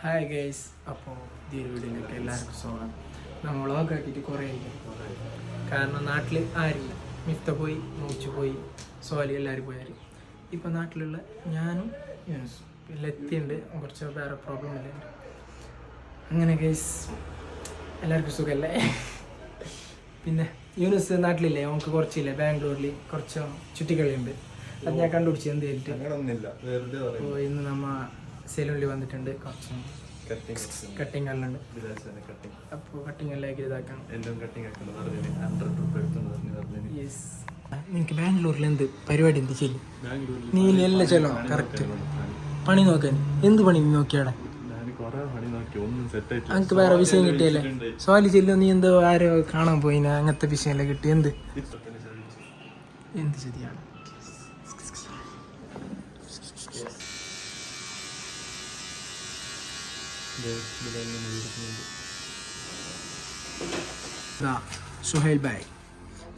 Hi guys, അപ്പോൾ പുതിയൊരു വീഡിയോയിലേക്ക് എല്ലാവർക്കും സ്വാഗതം. നമ്മൾ വ്ളോഗ് ആക്കിയിട്ട് കുറേ കാരണം നാട്ടിൽ ആരില്ല. മിഫ്ത പോയി, മൂച്ചു പോയി, സോലി എല്ലാവരും പോയാൽ ഇപ്പം നാട്ടിലുള്ള ഞാനും യൂനുസും എത്തിയുണ്ട്. കുറച്ച് വേറെ പ്രോബ്ലം ഇല്ല. അങ്ങനെ ഗൈസ് എല്ലാവർക്കും സുഖമല്ലേ? പിന്നെ യൂനുസ് നാട്ടിലില്ലേ, നമുക്ക് കുറച്ചില്ലേ ബാംഗ്ലൂരിൽ കുറച്ച് ചുറ്റിക്കളിയുണ്ട്. അത് ഞാൻ കണ്ടുപിടിച്ച് എന്ത് ചെയ്തിട്ട് അപ്പോൾ ഇന്ന് നമ്മ സെലൂണിൽ വന്നിട്ടുണ്ട്. കുറച്ച് കട്ടിങ് എല്ലാം ഉണ്ട്. അപ്പോൾ കട്ടിങ് എല്ലാം ഇതാക്കാം. യെസ്, നിനക്ക് ബാംഗ്ലൂരിൽ എന്ത് പരിപാടി എന്ത് ചെയ്യും? നീ എല്ലാം ചെല്ലണം കറക്റ്റ് പണി നോക്കാൻ. എന്ത് പണി നീ നോക്കിയാടെ? എനിക്ക് വേറെ വിഷയം കിട്ടിയല്ലേ? സോലി ചെല്ലോ, നീ എന്തോ ആരോ കാണാൻ പോയിന, അങ്ങനത്തെ വിഷയമെല്ലാം കിട്ടി. എന്ത് ശരിയാണ്? Suhail bhai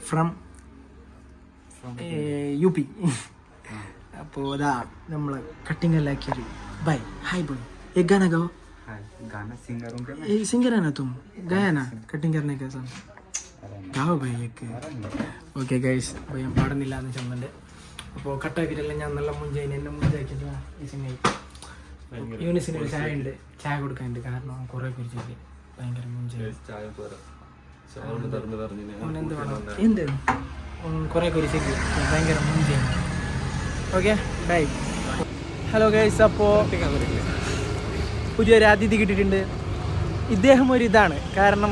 from UP. അപ്പോൾ അതാ നമ്മൾ कटिंग एला की भाई हाय बोलो एक गाना गाओ. गाना सिंगर है ना तुम? गाया ना कटिंग करने का सॉन्ग गाओ भाई एक. ഓക്കെ ഗൈസ്, അപ്പോൾ ഞാൻ പാടുന്നില്ല എന്ന് ചെന്നുണ്ട്. അപ്പോൾ കട്ടാക്കിയിട്ടല്ല, ഞാൻ നല്ല മുഞ്ചായി എന്നെ മുഞ്ചാക്കിയിട്ട് ഈ സിംഗായി. യൂണിസിന് ഒരു ചായ ഉണ്ട്, ചായ കൊടുക്കാനുണ്ട്. കാരണം കുറേ കുറിച്ചില്ല, ഭയങ്കര മുഞ്ചായി. എന്ത് വേണം? എന്ത് കുറേ കുറിച്ചില്ല, ഭയങ്കര മുഞ്ചായി. Okay bye. ഹലോ ഗൈസ്, അപ്പോൾ പുതിയൊരു അതിഥി കിട്ടിയിട്ടുണ്ട്. ഇദ്ദേഹം ഒരു ഇതാണ്, കാരണം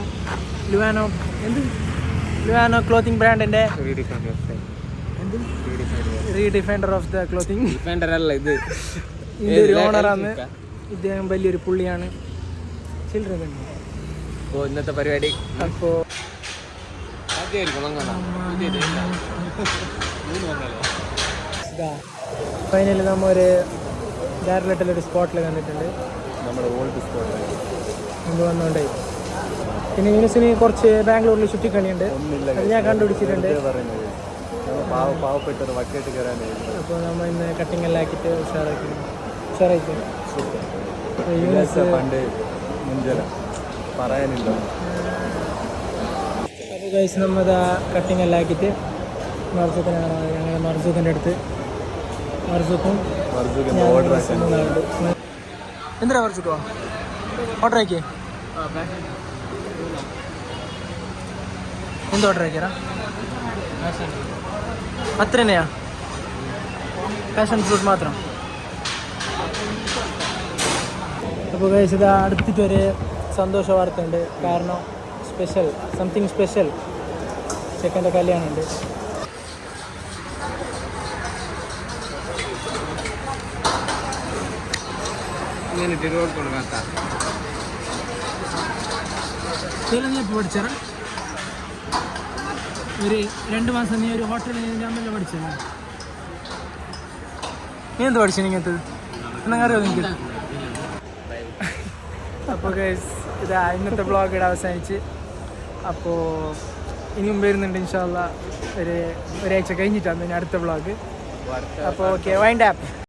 ലുവാനോ ക്ലോത്തിങ് ബ്രാൻഡിൻ്റെ റീഡിഫൈൻഡർ ഓഫ് ദ ക്ലോത്തിങ് അല്ല ഇത് ഇതിൻ്റെ ഒരു ഓണറാണ് ഇദ്ദേഹം. വലിയൊരു പുള്ളിയാണ്. ചിൽഡ്രൻ അപ്പോൾ ഇന്നത്തെ പരിപാടി അപ്പോൾ ഫൈനലി നമ്മൾ ഒരു ഡയറക്റ്റിലൊരു സ്പോട്ടിൽ കണ്ടിട്ടുണ്ട്. നമ്മുടെ ഓൾഡ് സ്പോട്ട് മുമ്പ് വന്നുകൊണ്ടേ. പിന്നെ യൂണിസിന് കുറച്ച് ബാംഗ്ലൂരിൽ ചുറ്റിക്കളിയുണ്ട്, അത് ഞാൻ കണ്ടുപിടിച്ചിട്ടുണ്ട്. പാവപ്പെട്ടൊരു വക്കേട്ട് കയറാൻ. അപ്പോൾ നമ്മൾ ഇന്ന് കട്ടിങ് എല്ലാം ആക്കിയിട്ട് ഉഷാറാക്കി പണ്ട് മുഞ്ചല പറയാനില്ല. അപ്പോൾ ഗൈസ്, നമ്മത് കട്ടിങ് എല്ലാം ആക്കിയിട്ട് മർസൂഖിനാണ്, ഞങ്ങൾ മർസൂഖിൻ്റെ അടുത്ത് മർസൂഖും എന്തിനാ മർസൂഖോ ഓർഡർ ആക്കിയേ? എന്ത് ഓർഡർ ആക്കിയാ? അത്ര തന്നെയാ? പാഷൻ ഫ്രൂട്ട് മാത്രം. അപ്പോൾ ഗൈസ്, ഇത് അടുത്തിട്ട് ഒരു സന്തോഷ വാർത്ത ഉണ്ട്. കാരണം സംതിങ് സ്പെഷ്യൽ ചെക്കൻ്റെ കല്യാണമുണ്ട്. നീ എപ്പോൾ പഠിച്ചാ? ഒരു 2 മാസം നീ ഒരു ഹോട്ടലിൽ ഞാനല്ല പഠിച്ചത്. നീ എന്ത് പഠിച്ചു? ഇങ്ങനത്തെ എന്നൊക്കെ അറിയോ നിങ്ങൾക്ക്? അപ്പോൾ ഗൈസ്, ഇതാ ഇന്നത്തെ വ്ളോഗ് ഇവിടെ അവസാനിച്ച്. അപ്പോൾ ഇനിയും വരുന്നുണ്ട് ഇൻഷാ അല്ലാഹ്. ഒരാഴ്ച കഴിഞ്ഞിട്ടാണ് ഇനി അടുത്ത വ്ളോഗ്. അപ്പോൾ ഓക്കെ, വൈൻഡ് അപ്പ്.